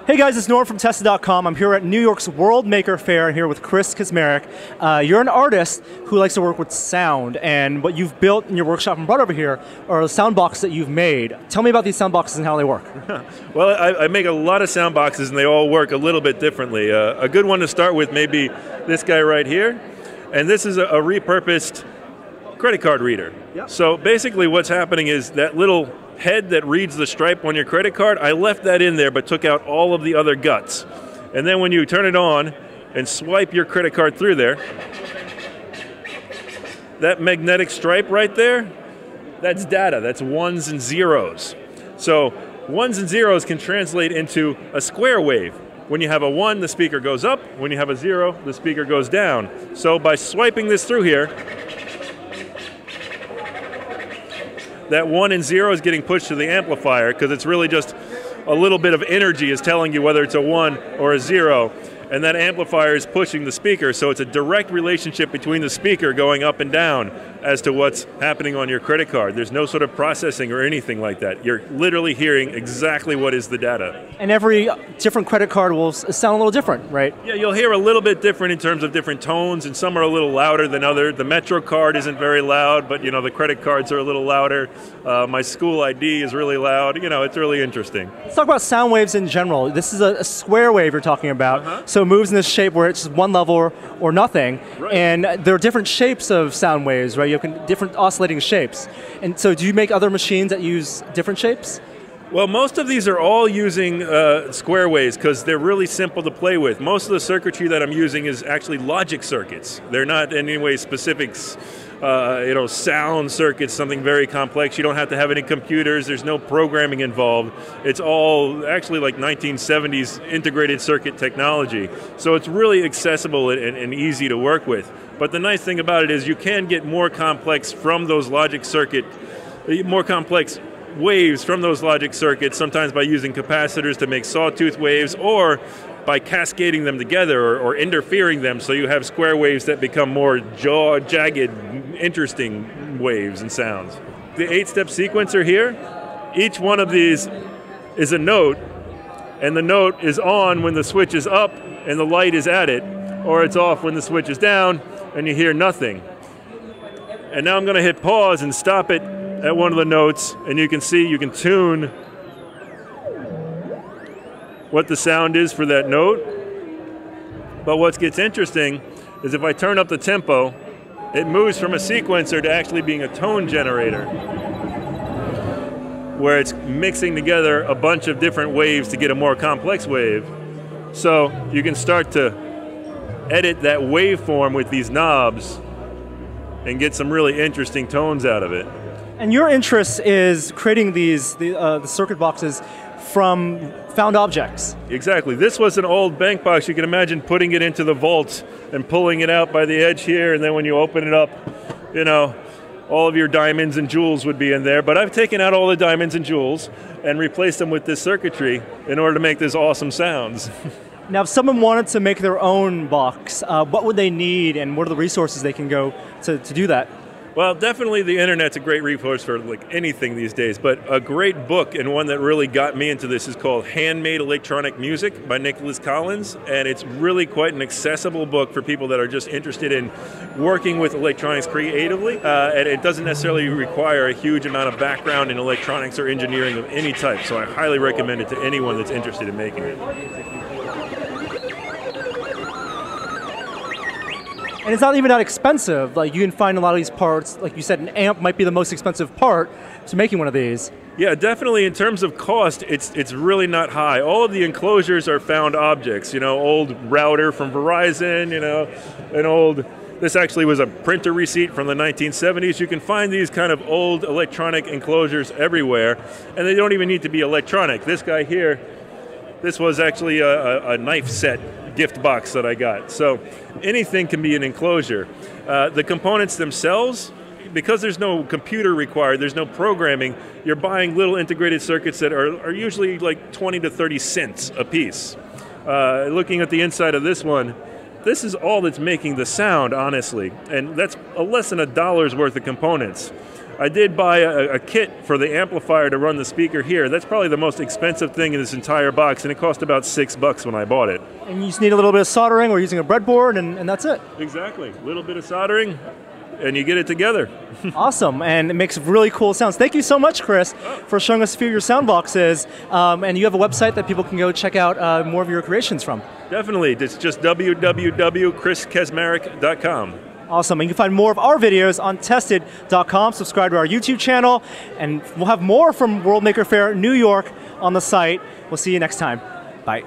Hey guys, it's Norm from Tested.com. I'm here at New York's World Maker Faire here with Chris Kaczmarek. You're an artist who likes to work with sound, and what you've built in your workshop and brought over here are the sound boxes that you've made. Tell me about these sound boxes and how they work. Well, I make a lot of sound boxes and they all work a little bit differently. A good one to start with may be this guy right here, and this is a repurposed credit card reader. Yep. So basically what's happening is that little head that reads the stripe on your credit card, I left that in there but took out all of the other guts. And then when you turn it on and swipe your credit card through there, that magnetic stripe right there, that's data, that's ones and zeros. So ones and zeros can translate into a square wave. When you have a 1, the speaker goes up. When you have a 0, the speaker goes down. So by swiping this through here, that 1 and 0 is getting pushed to the amplifier because it's really just a little bit of energy is telling you whether it's a 1 or a 0. And that amplifier is pushing the speaker, so it's a direct relationship between the speaker going up and down as to what's happening on your credit card. There's no sort of processing or anything like that. You're literally hearing exactly what is the data. And every different credit card will sound a little different, right? Yeah, you'll hear a little bit different in terms of different tones, and some are a little louder than others. The Metro card isn't very loud, but you know the credit cards are a little louder. My school ID is really loud. You know, it's really interesting. Let's talk about sound waves in general. This is a square wave you're talking about. So it moves in this shape where it's just one level or nothing. Right. And there are different shapes of sound waves, right? You have different oscillating shapes. And so do you make other machines that use different shapes? Well, most of these are all using square waves because they're really simple to play with. Most of the circuitry that I'm using is actually logic circuits. They're not in any way specifics, sound circuits, something very complex. You don't have to have any computers. There's no programming involved. It's all actually like 1970s integrated circuit technology. So it's really accessible and easy to work with. But the nice thing about it is you can get more complex from those logic circuit, more complex waves from those logic circuits, sometimes by using capacitors to make sawtooth waves, or by cascading them together or interfering them so you have square waves that become more jagged, interesting waves and sounds. The 8-step sequencer here, each one of these is a note, and the note is on when the switch is up and the light is at it, or it's off when the switch is down and you hear nothing. And now I'm going to hit pause and stop it at one of the notes, and you can see you can tune what the sound is for that note. But what gets interesting is if I turn up the tempo, it moves from a sequencer to actually being a tone generator, where it's mixing together a bunch of different waves to get a more complex wave. So you can start to edit that waveform with these knobs and get some really interesting tones out of it. And your interest is creating these the circuit boxes from found objects. Exactly. This was an old bank box. You can imagine putting it into the vault and pulling it out by the edge here, and then when you open it up, you know, all of your diamonds and jewels would be in there. But I've taken out all the diamonds and jewels and replaced them with this circuitry in order to make these awesome sounds. Now, if someone wanted to make their own box, what would they need, and what are the resources they can go to do that? Well, definitely the internet's a great resource for like anything these days, but a great book and one that really got me into this is called Handmade Electronic Music by Nicholas Collins, and it's really quite an accessible book for people that are just interested in working with electronics creatively, and it doesn't necessarily require a huge amount of background in electronics or engineering of any type, so I highly recommend it to anyone that's interested in making it. And it's not even that expensive. Like, you can find a lot of these parts, like you said, an amp might be the most expensive part to making one of these. Yeah, definitely in terms of cost, it's really not high. All of the enclosures are found objects, you know, old router from Verizon, you know, this actually was a printer receipt from the 1970s. You can find these kind of old electronic enclosures everywhere, and they don't even need to be electronic. This guy here, this was actually a knife set gift box that I got. So anything can be an enclosure. The components themselves, because there's no computer required, there's no programming, you're buying little integrated circuits that are usually like 20 to 30 cents a piece. Looking at the inside of this one, this is all that's making the sound, honestly, and that's less than $1's worth of components. I did buy a kit for the amplifier to run the speaker here. That's probably the most expensive thing in this entire box, and it cost about $6 when I bought it. And you just need a little bit of soldering. We're using a breadboard, and that's it. Exactly. A little bit of soldering, and you get it together. Awesome, and it makes really cool sounds. Thank you so much, Chris, for showing us a few of your sound boxes. And you have a website that people can go check out more of your creations from. Definitely. It's just www.chriskaczmarek.com. Awesome, and you can find more of our videos on tested.com. Subscribe to our YouTube channel, and we'll have more from World Maker Faire New York on the site. We'll see you next time. Bye.